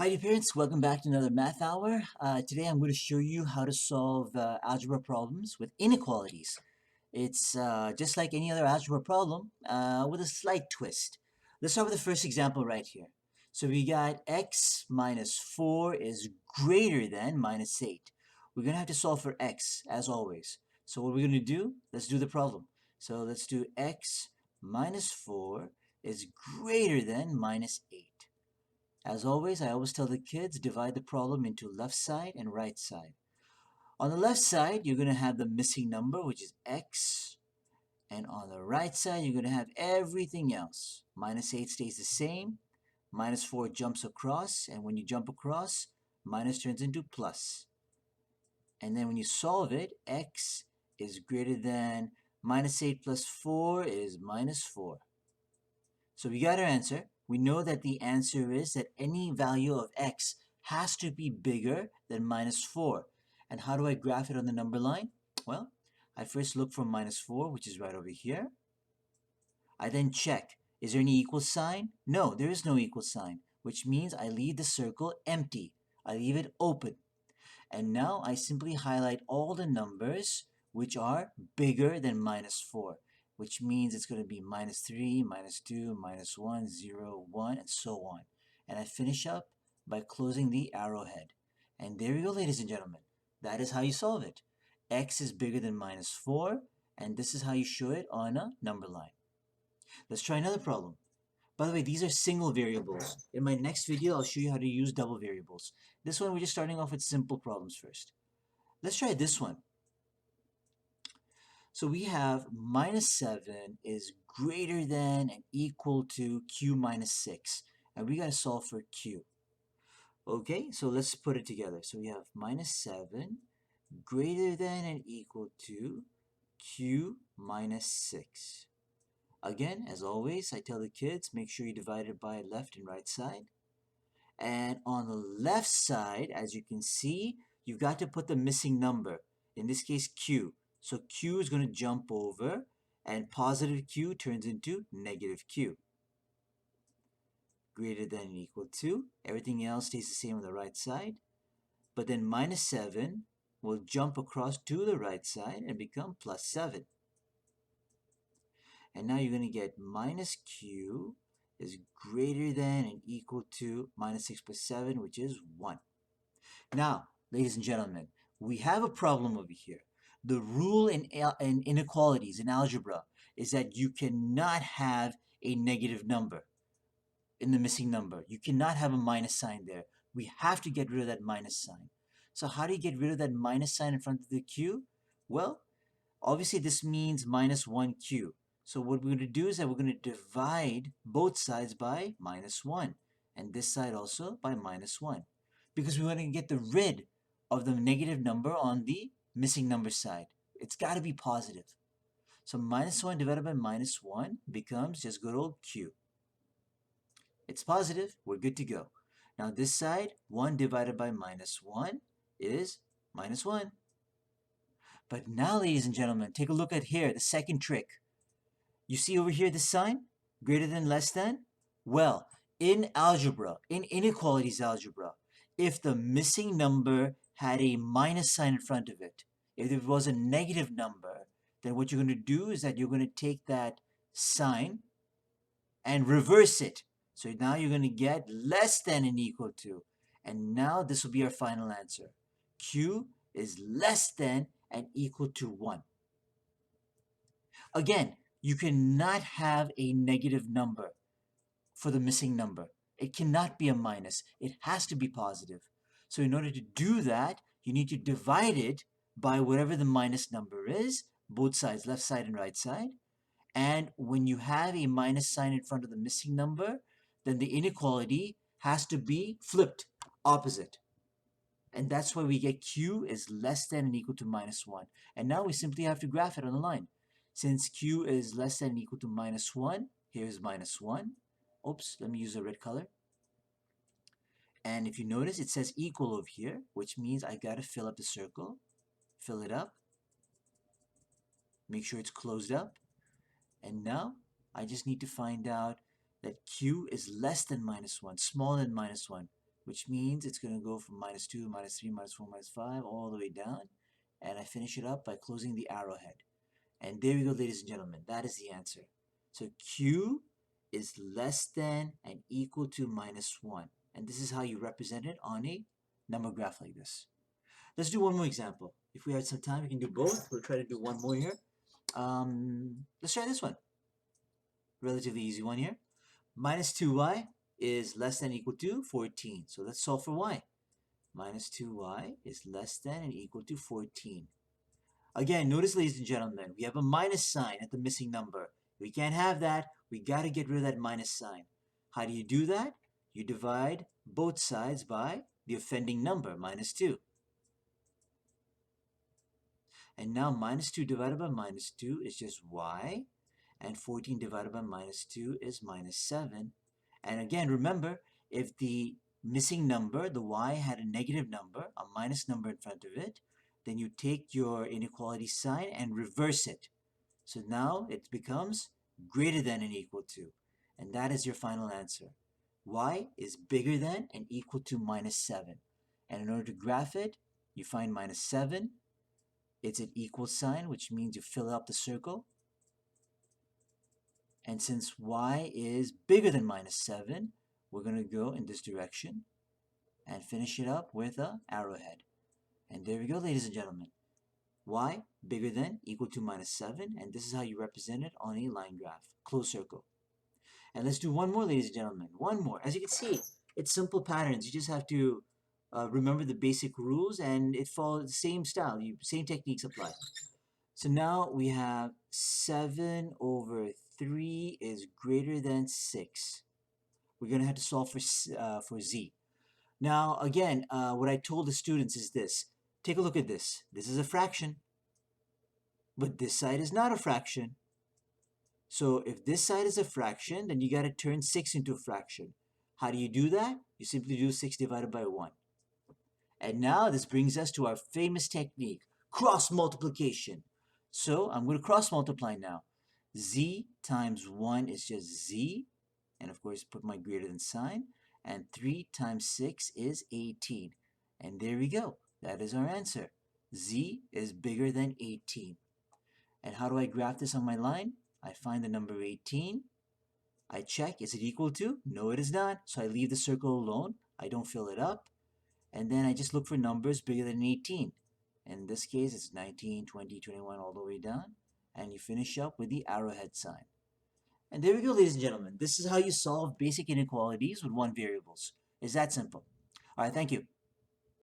Hi dear parents, welcome back to another math hour. Today I'm going to show you how to solve algebra problems with inequalities. It's just like any other algebra problem with a slight twist. Let's start with the first example right here. So we got x minus 4 is greater than minus 8. We're going to have to solve for x as always. So what we're going to do, let's do the problem. So let's do x minus 4 is greater than minus 8. As always, I always tell the kids, divide the problem into left side and right side. On the left side, you're going to have the missing number, which is x. And on the right side, you're going to have everything else. Minus 8 stays the same. Minus 4 jumps across. And when you jump across, minus turns into plus. And then when you solve it, x is greater than minus 8 plus 4 is minus 4. So we got our answer. We know that the answer is that any value of x has to be bigger than minus 4. And how do I graph it on the number line? Well, I first look for minus 4, which is right over here. I then check, is there any equal sign? No, there is no equal sign, which means I leave the circle empty. I leave it open. And now I simply highlight all the numbers which are bigger than minus 4, which means it's going to be minus 3, minus 2, minus 1, 0, 1, and so on. And I finish up by closing the arrowhead. And there we go, ladies and gentlemen. That is how you solve it. X is bigger than minus 4, and this is how you show it on a number line. Let's try another problem. By the way, these are single variables. In my next video, I'll show you how to use double variables. This one, we're just starting off with simple problems first. Let's try this one. So we have minus 7 is greater than and equal to q minus 6. And we got to solve for q. Okay, so let's put it together. So we have minus 7 greater than and equal to q minus 6. Again, as always, I tell the kids, make sure you divide it by left and right side. And on the left side, as you can see, you've got to put the missing number. In this case, q. So q is going to jump over, and positive q turns into negative q. Greater than and equal to. Everything else stays the same on the right side. But then minus 7 will jump across to the right side and become plus 7. And now you're going to get minus q is greater than and equal to minus 6 plus 7, which is 1. Now, ladies and gentlemen, we have a problem over here. The rule in inequalities in algebra is that you cannot have a negative number in the missing number. You cannot have a minus sign there. We have to get rid of that minus sign. So how do you get rid of that minus sign in front of the q? Well, obviously this means minus 1q. So what we're going to do is that we're going to divide both sides by minus 1. And this side also by minus 1. Because we want to get rid of the negative number on the missing number side. It's got to be positive. So minus 1 divided by minus 1 becomes just good old q. It's positive, we're good to go. Now this side, 1 divided by minus 1 is minus 1. But now, ladies and gentlemen, take a look at here, the second trick. You see over here the sign, greater than, less than? Well, in algebra, in inequalities algebra, if the missing number had a minus sign in front of it, if it was a negative number, then what you're going to do is that you're going to take that sign and reverse it. So now you're going to get less than and equal to. And now this will be our final answer. Q is less than and equal to 1. Again, you cannot have a negative number for the missing number. It cannot be a minus. It has to be positive. So in order to do that, you need to divide it by whatever the minus number is, both sides, left side and right side. And when you have a minus sign in front of the missing number, then the inequality has to be flipped, opposite. And that's why we get q is less than and equal to minus 1. And now we simply have to graph it on the line. Since q is less than and equal to minus 1, here's minus 1. Oops, let me use a red color. And if you notice, it says equal over here, which means I got to fill up the circle. Fill it up. Make sure it's closed up. And now I just need to find out that q is less than minus 1, smaller than minus 1. which means it's going to go from -2, -3, -4, -5, all the way down. And I finish it up by closing the arrowhead. And there we go, ladies and gentlemen. That is the answer. So Q is less than and equal to -1. And this is how you represent it on a number graph like this. Let's do one more example. If we had some time, we can do both. We'll try to do one more here. Let's try this one. Relatively easy one here. -2y is less than or equal to 14. So let's solve for y. -2y is less than and equal to 14. Again, notice, ladies and gentlemen, we have a minus sign at the missing number. We can't have that. We got to get rid of that minus sign. How do you do that? You divide both sides by the offending number, -2. And now -2 divided by -2 is just y. And 14 divided by -2 is -7. And again, remember, if the missing number, the y, had a negative number, a minus number in front of it, then you take your inequality sign and reverse it. So now it becomes greater than and equal to. And that is your final answer. Y is bigger than and equal to -7. And in order to graph it, you find -7. It's an equal sign, which means you fill up the circle. And since y is bigger than -7, we're going to go in this direction and finish it up with an arrowhead. And there we go, ladies and gentlemen. Y bigger than equal to -7, and this is how you represent it on a line graph, closed circle. And let's do one more, ladies and gentlemen. One more. As you can see, it's simple patterns. You just have to remember the basic rules, and it follows the same style. Same techniques apply. So now we have 7 over 3 is greater than 6. We're going to have to solve for z. Now, again, what I told the students is this. Take a look at this. This is a fraction, but this side is not a fraction. So if this side is a fraction, then you got to turn 6 into a fraction. How do you do that? You simply do 6 divided by 1. And now this brings us to our famous technique, cross multiplication. So I'm going to cross multiply now. Z times 1 is just z, and of course put my greater than sign, and 3 times 6 is 18. And there we go. That is our answer. Z is bigger than 18. And how do I graph this on my line? I find the number 18. I check, is it equal to? No, it is not. So I leave the circle alone. I don't fill it up. And then I just look for numbers bigger than 18. In this case, it's 19, 20, 21, all the way down. And you finish up with the arrowhead sign. And there we go, ladies and gentlemen. This is how you solve basic inequalities with one variables. It's that simple. All right, thank you.